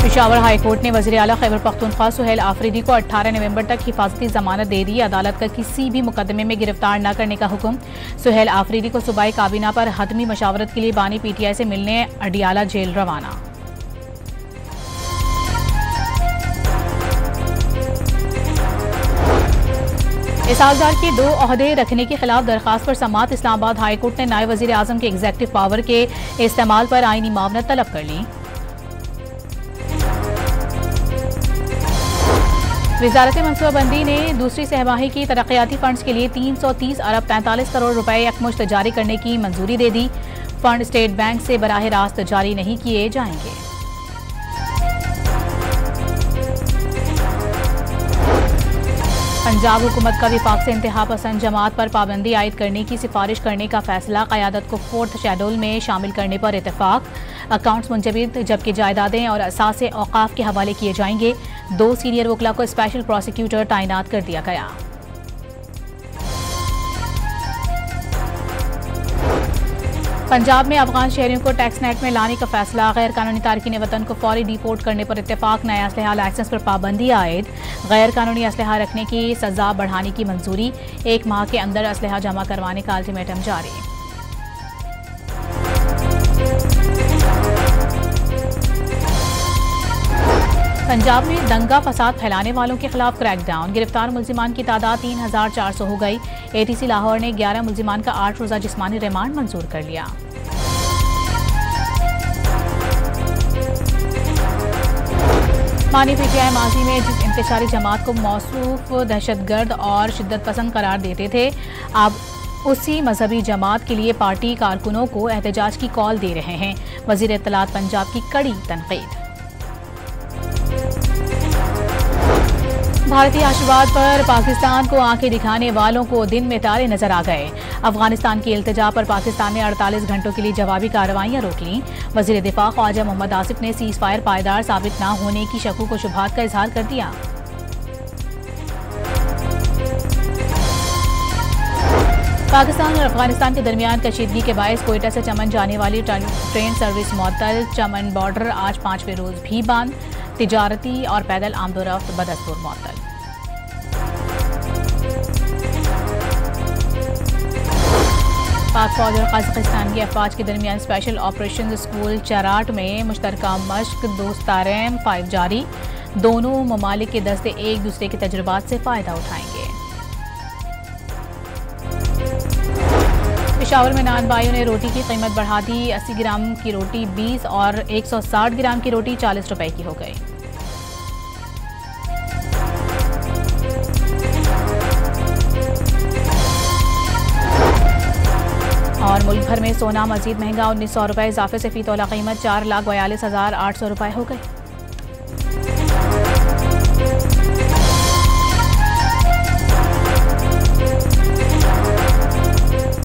Peshawar high court ने वज़ीर आला खैबर पख्तूनख्वा सुहेल आफरीदी को 18 नवंबर तक हिफाजती जमानत दे दी। अदालत का किसी भी मुकदमे में गिरफ्तार न करने का हुक्म। सुहेल आफरीदी को सूबाई काबीना पर हतमी मशावरत के लिए बानी PTI से मिलने अडियाला जेल रवाना। इसालदार के 2 ओहदे रखने के खिलाफ दरखास्त पर समाअत। इस्लामाबाद हाई कोर्ट ने नायब वज़ीर आज़म के एग्जेक्टिव पावर के इस्तेमाल पर आईनी मामनत तलब कर ली। वजारत मनसूबाबंदी ने दूसरी सहमाही की तरक्याती फंड्स के लिए 330 अरब 43 करोड़ रुपए एकमुश्त जारी करने की मंजूरी दे दी। फंड स्टेट बैंक से बराह रास्त जारी नहीं किए जाएंगे। पंजाब हुकूमत का विफाक से इंतहा पसंद जमात पर पाबंदी आयद करने की सिफारिश करने का फैसला। क़यादत को 4th शेड्यूल में शामिल करने पर इत्तेफाक। अकाउंट्स मुंजमद जबकि जायदादें और असासे औकाफ के हवाले किए जाएंगे। 2 सीनियर वकला को स्पेशल प्रोसिक्यूटर तैनात कर दिया गया। पंजाब में अफगान शहरियों को टैक्स नेट में लाने का फैसला। गैर कानूनी तारकीन वतन को फौरी डिपोर्ट करने पर इत्तेफाक। नया असलहा लाइसेंस पर पाबंदी आयद। गैर कानूनी असलहा रखने की सजा बढ़ाने की मंजूरी। 1 माह के अंदर असलहा जमा करवाने का अल्टीमेटम जारी। पंजाब में दंगा फसाद फैलाने वालों के खिलाफ क्रैकडाउन। गिरफ्तार मुल्जिमान की तादाद 3400 हो गई। ATC लाहौर ने 11 मुल्जिमान का 8 रोज़ा जिस्मानी रिमांड मंजूर कर लिया। बानी PTI माजी में जिस इंतशारी जमात को मौसूफ दहशतगर्द और शिद्दत पसंद करार देते थे, अब उसी मजहबी जमात के लिए पार्टी कारकुनों को एहतजाज की कॉल दे रहे हैं। वज़ीर इत्तलात पंजाब की कड़ी तनकीद। भारतीय आशीर्वाद पर पाकिस्तान को आंखें दिखाने वालों को दिन में तारे नजर आ गए। अफगानिस्तान की इल्तिजा पर पाकिस्तान ने 48 घंटों के लिए जवाबी कार्रवाइयां रोक लीं। वज़ीर दिफा ख्वाजा मोहम्मद आसिफ ने सीज फायर पायदार साबित न होने की शकूक व शुबहात का इजहार कर दिया। पाकिस्तान और अफगानिस्तान के दरमियान कशीदगी के बायस कोयटा से चमन जाने वाली ट्रेन सर्विस मुअत्तल। चमन बॉर्डर आज 5वें रोज भी बंद। तिजारती और पैदल आमदोरफ्त बदस्तूर मुअत्तल। पाक फौज और कजाकिस्तान की अफवाज के दरमियान स्पेशल ऑपरेशन स्कूल चराट में मुश्तरका मश्क दोस्तारम 5 जारी। दोनों ममालिक के दस्ते एक दूसरे के तजुर्बात से फायदा उठाएंगे। पेशावर में नान भाइयों ने रोटी की कीमत बढ़ा दी। 80 ग्राम की रोटी 20 और 160 ग्राम की रोटी 40 रुपए की हो गई। और मुल्क भर में सोना मजीद महंगा। 1900 रुपए इजाफे से फी तोला कीमत 4,42,800 रुपए हो गई।